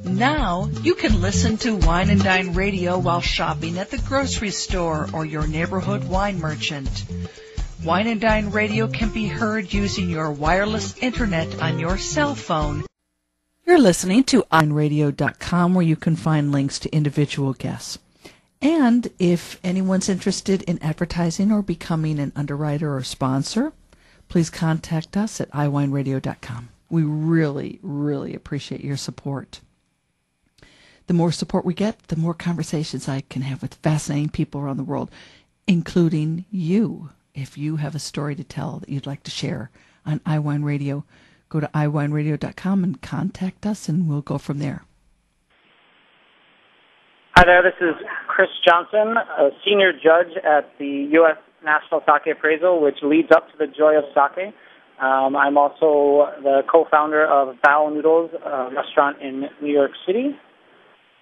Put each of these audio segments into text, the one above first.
Now you can listen to Wine and Dine Radio while shopping at the grocery store or your neighborhood wine merchant. Wine and Dine Radio can be heard using your wireless internet on your cell phone. You're listening to iWineRadio.com, where you can find links to individual guests. And if anyone's interested in advertising or becoming an underwriter or sponsor, please contact us at iWineRadio.com. We really, really appreciate your support. The more support we get, the more conversations I can have with fascinating people around the world, including you. If you have a story to tell that you'd like to share on iWine Radio, go to iWineRadio.com and contact us, and we'll go from there. Hi there, this is Chris Johnson, a senior judge at the U.S. National Sake Appraisal, which leads up to the Joy of Sake. I'm also the co-founder of Noodles, a restaurant in New York City.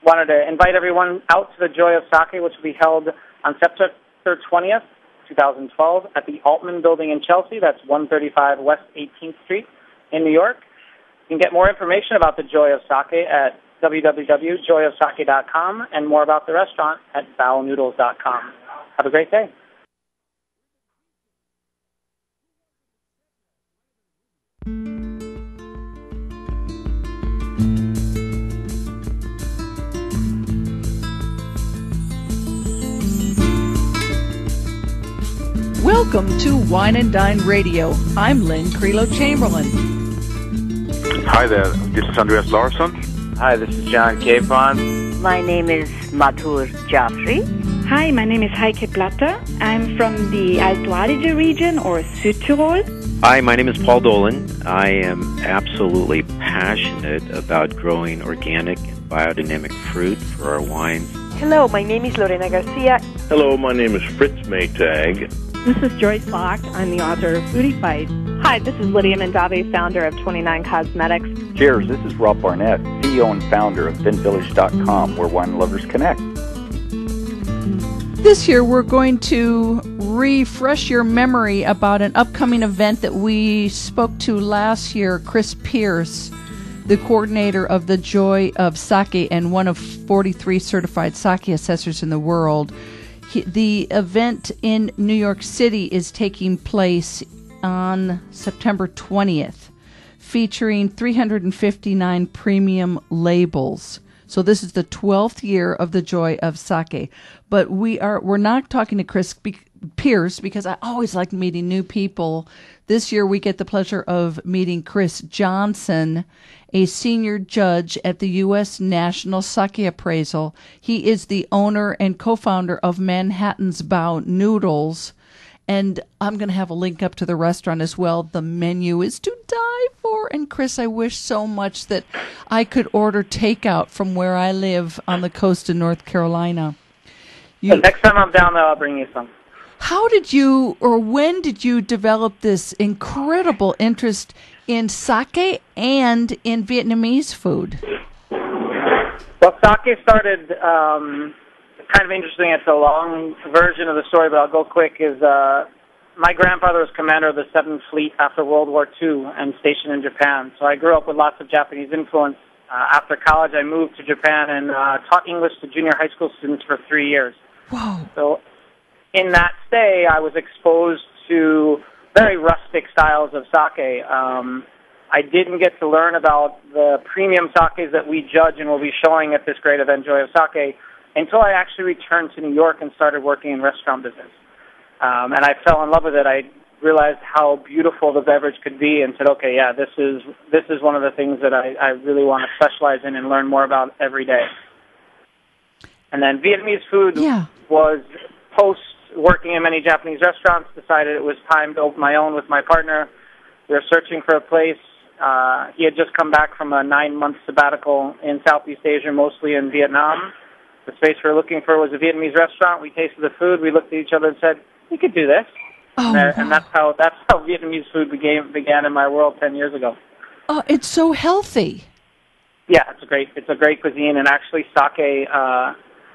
Wanted to invite everyone out to the Joy of Sake, which will be held on September 20th, 2012, at the Altman Building in Chelsea. That's 135 West 18th Street in New York. You can get more information about the Joy of Sake at www.joyofsake.com and more about the restaurant at bowelnoodles.com. Have a great day. Welcome to Wine and Dine Radio. I'm Lynn Creelo-Chamberlain. Hi there, this is Andreas Larsson. Hi, this is John Capon. My name is Madhur Jaffrey. Hi, my name is Heike Platter. I'm from the Alto Adige region, or Südtirol. Hi, my name is Paul Dolan. I am absolutely passionate about growing organic and biodynamic fruit for our wines. Hello, my name is Lorena Garcia. Hello, my name is Fritz Maytag. This is Joyce Locke. I'm the author of Foodie Fight. Hi, this is Lydia Mandave, founder of 29 Cosmetics. Cheers, this is Rob Barnett, CEO and founder of VinVillage.com, where wine lovers connect. This year we're going to refresh your memory about an upcoming event that we spoke to last year. Chris Pierce, the coordinator of the Joy of Sake and one of 43 certified sake assessors in the world. The event in New York City is taking place on September 20th, featuring 359 premium labels. So this is the 12th year of the Joy of Sake. But we're not talking to Chris Pierce because I always like meeting new people. This year we get the pleasure of meeting Chris Johnson, a senior judge at the U.S. National Sake Appraisal. He is the owner and co-founder of Manhattan's Bao Noodles. And I'm going to have a link up to the restaurant as well. The menu is to die for. And Chris, I wish so much that I could order takeout from where I live on the coast of North Carolina. Next time I'm down there, I'll bring you some. How did you, or when did you develop this incredible interest in sake and in Vietnamese food? Well, sake started kind of interesting. It's a long version of the story, but I'll go quick. My grandfather was commander of the 7th Fleet after World War II and stationed in Japan. So I grew up with lots of Japanese influence. After college, I moved to Japan and taught English to junior high school students for 3 years. Whoa. So in that stay, I was exposed to very rustic styles of sake. I didn't get to learn about the premium sakes that we judge and will be showing at this great event, Joy of Sake, until I actually returned to New York and started working in restaurant business. And I fell in love with it. I realized how beautiful the beverage could be and said, okay, yeah, this is one of the things that I really want to specialize in and learn more about every day. And then Vietnamese food was post working in many Japanese restaurants, decided it was time to open my own with my partner. We were searching for a place. He had just come back from a 9-month sabbatical in Southeast Asia, mostly in Vietnam. The space we were looking for was a Vietnamese restaurant. We tasted the food. We looked at each other and said, we could do this. Oh, and that's how Vietnamese food began in my world 10 years ago. Oh, it's so healthy. Yeah, it's a great cuisine, and actually sake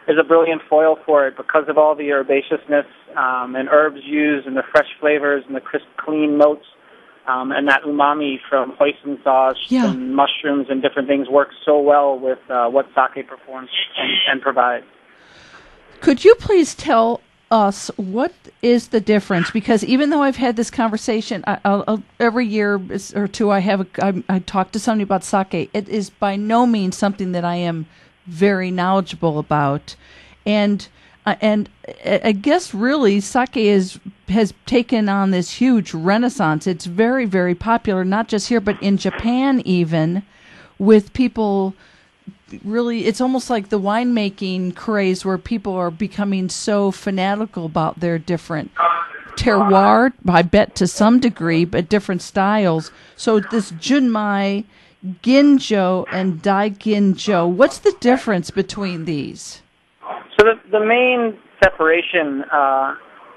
is a brilliant foil for it because of all the herbaceousness and herbs used and the fresh flavors and the crisp, clean notes. And that umami from hoisin sauce and mushrooms and different things works so well with what sake performs and provides. Could you please tell us what is the difference? Because even though I've had this conversation I'll every year or two, I talk to somebody about sake. It is by no means something that I am very knowledgeable about, and I guess really sake has taken on this huge renaissance. It's very, very popular, not just here but in Japan even, with people. Really, it's almost like the winemaking craze where people are becoming so fanatical about their different terroir, I bet to some degree, but different styles. So this junmai, ginjo, and daiginjo, what's the difference between these? So the main separation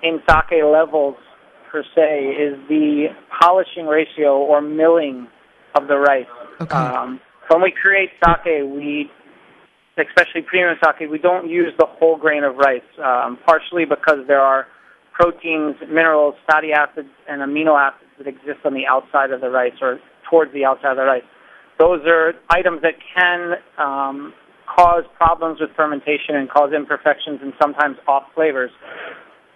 in sake levels, per se, is the polishing ratio or milling of the rice. Okay. When we create sake, especially premium sake, we don't use the whole grain of rice, partially because there are proteins, minerals, fatty acids, and amino acids that exist on the outside of the rice or towards the outside of the rice. Those are items that can cause problems with fermentation and cause imperfections and sometimes off flavors.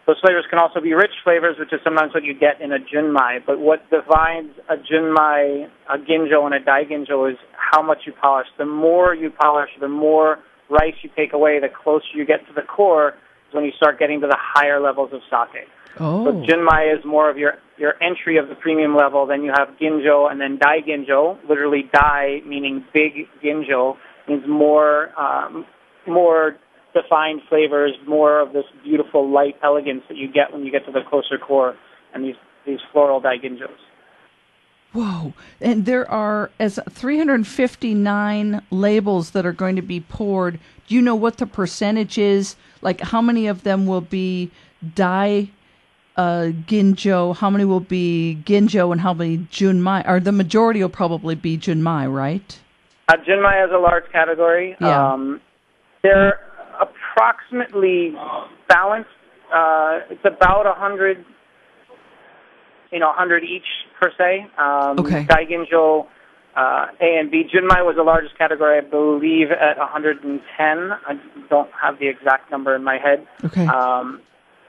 Those flavors can also be rich flavors, which is sometimes what you get in a junmai. But what divides a junmai, a ginjo, and a daiginjo is how much you polish. The more you polish, the more rice you take away, the closer you get to the core is when you start getting to the higher levels of sake. Oh. So junmai is more of your entry of the premium level. Then you have ginjo, and then daiginjo, literally dai meaning big ginjo, means more defined flavors, more of this beautiful light elegance that you get when you get to the closer core, and these floral daiginjos. Whoa. And there are 359 labels that are going to be poured. Do you know what the percentage is? Like how many of them will be ginjo, how many will be ginjo, and how many junmai? Or the majority will probably be junmai, right? Junmai is a large category. Yeah. They're approximately balanced. It's about 100, 100 each per se. Okay. Daiginjo, A and B. Junmai was the largest category, I believe, at 110. I don't have the exact number in my head. Okay.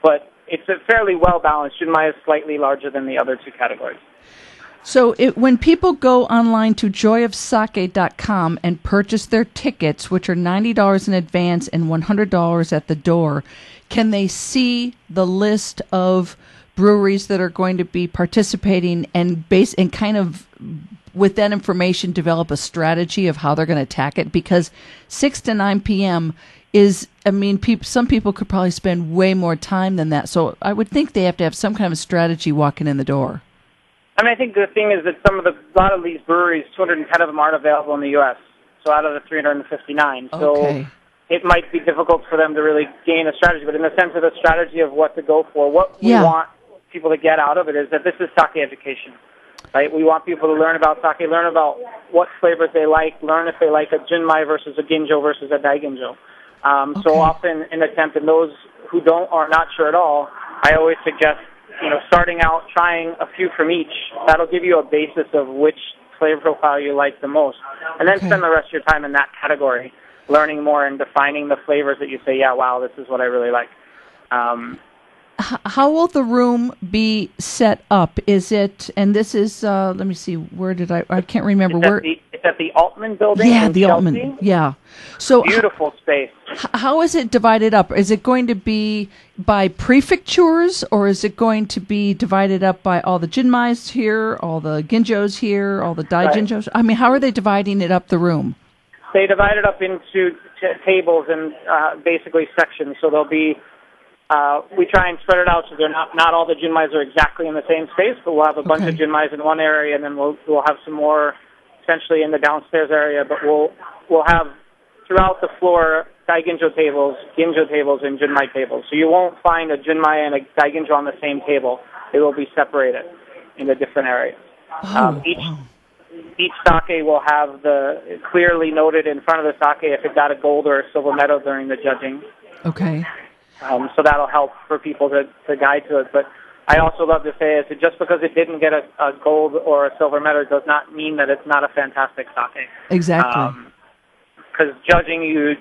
But it's a fairly well balanced. Junmai is slightly larger than the other two categories. So when people go online to joyofsake.com and purchase their tickets, which are $90 in advance and $100 at the door, can they see the list of breweries that are going to be participating and kind of with that information develop a strategy of how they're going to attack it? Because 6 to 9 p.m. is, some people could probably spend way more time than that. So I would think they have to have some kind of strategy walking in the door. I think the thing is that a lot of these breweries, 210 of them aren't available in the U.S., so out of the 359. Okay. So it might be difficult for them to really gain a strategy, but in the sense of the strategy of what to go for, what we want people to get out of it is that this is sake education, right? We want people to learn about sake, learn about what flavors they like, learn if they like a junmai versus a ginjo versus a daiginjo. So often in attempt, and those who are not sure at all, I always suggest starting out, trying a few from each. That'll give you a basis of which flavor profile you like the most. And then spend the rest of your time in that category, learning more and defining the flavors that you say, yeah, wow, this is what I really like. How will the room be set up? Is it, and this is, let me see, where did I can't remember. It's at the Altman building in the Chelsea. Altman, yeah. So beautiful space. How is it divided up? Is it going to be by prefectures, or is it going to be divided up by all the junmais here, all the ginjos here, all the daiginjos? Right. How are they dividing it up, the room? They divide it up into tables and basically sections. So there'll be, we try and spread it out so they're not all the junmais are exactly in the same space, but we'll have a bunch of junmais in one area, and then we'll have some more essentially in the downstairs area, but we'll have throughout the floor daiginjo tables, ginjo tables, and junmai tables. So you won't find a junmai and a daiginjo on the same table. They will be separated into different areas. Each sake will have the clearly noted in front of the sake if it got a gold or a silver medal during the judging. Okay. So that'll help for people to guide to it. But I also love to say is that just because it didn't get a gold or a silver medal does not mean that it's not a fantastic sake. Exactly. Because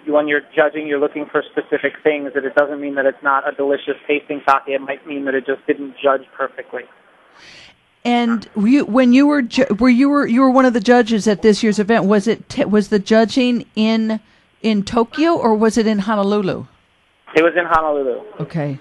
when you're judging, you're looking for specific things. That it doesn't mean that it's not a delicious tasting sake. It might mean that it just didn't judge perfectly. And when you were one of the judges at this year's event, was the judging in Tokyo or was it in Honolulu? It was in Honolulu. Okay.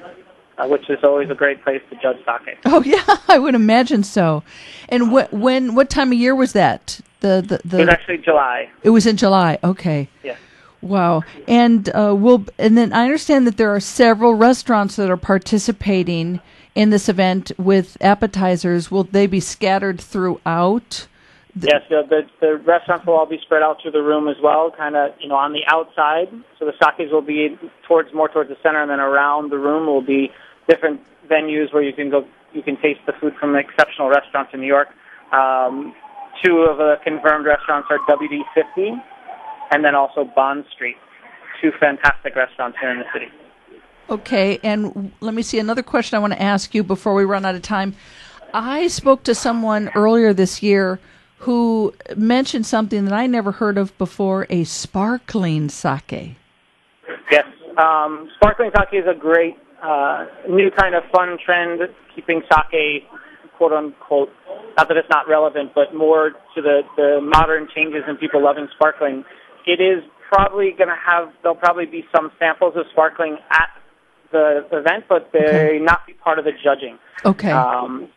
Which is always a great place to judge sake. Oh yeah, I would imagine so. And what time of year was that? It was actually July. It was in July. Okay. Yeah. Wow. And then I understand that there are several restaurants that are participating in this event with appetizers. Will they be scattered throughout? Yes, the restaurants will all be spread out through the room as well, kind of, on the outside. So the sakes will be more towards the center, and then around the room will be different venues where you can taste the food from exceptional restaurants in New York. Two of the confirmed restaurants are WD50 and then also Bond Street, two fantastic restaurants here in the city. Okay, and let me see, another question I want to ask you before we run out of time. I spoke to someone earlier this year who mentioned something that I never heard of before, a sparkling sake. Yes, sparkling sake is a great new kind of fun trend, keeping sake, quote-unquote, not that it's not relevant, but more to the modern changes in people loving sparkling. It is probably going to there'll probably be some samples of sparkling at the event, but they not be part of the judging. Okay.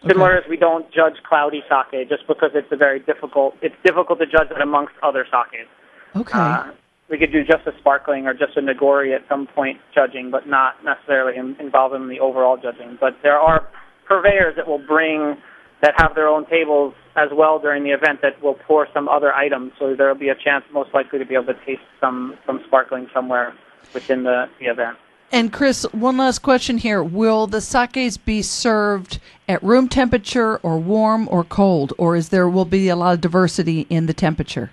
Similar as we don't judge cloudy sake, just because it's difficult to judge it amongst other sakes. Okay. We could do just a sparkling or just a nigori at some point judging, but not necessarily involve them in the overall judging. But there are purveyors that have their own tables as well during the event that will pour some other items, so there will be a chance most likely to be able to taste some sparkling somewhere within the event. And Chris, one last question here. Will the sakes be served at room temperature or warm or cold, or will be a lot of diversity in the temperature?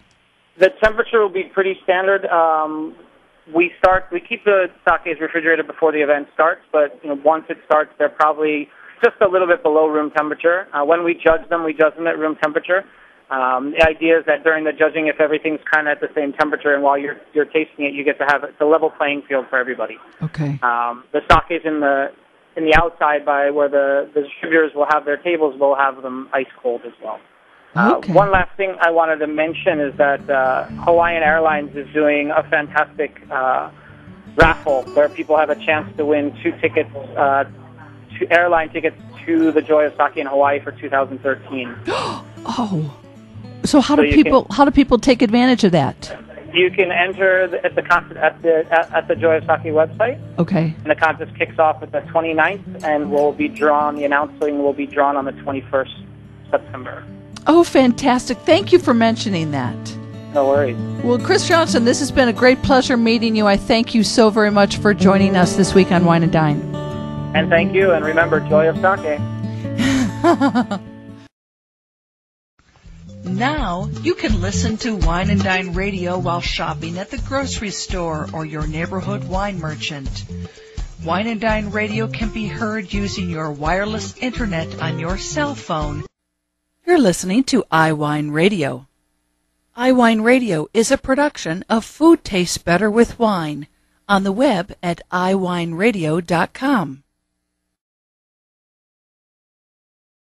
The temperature will be pretty standard. We keep the sakes refrigerated before the event starts, but once it starts, they're probably just a little bit below room temperature. When we judge them at room temperature. The idea is that during the judging, if everything's kind of at the same temperature, and while you're tasting it, you get to have it's a level playing field for everybody. Okay. The sakes in the outside by where the distributors will have their tables will have them ice cold as well. Okay. One last thing I wanted to mention is that Hawaiian Airlines is doing a fantastic raffle where people have a chance to win 2 tickets, 2 airline tickets to the Joy of Sake in Hawaii for 2013. Oh. So how do people take advantage of that? You can enter at the Joy of Sake website. Okay. And the contest kicks off at the 29th, and the announcing will be drawn on the 21st September. Oh, fantastic. Thank you for mentioning that. No worries. Well, Chris Johnson, this has been a great pleasure meeting you. I thank you so very much for joining us this week on Wine and Dine. And thank you, and remember, Joy of Sake. Now you can listen to Wine and Dine Radio while shopping at the grocery store or your neighborhood wine merchant. Wine and Dine Radio can be heard using your wireless internet on your cell phone. You're listening to iWineRadio. iWineRadio is a production of Food Tastes Better with Wine on the web at iWineRadio.com.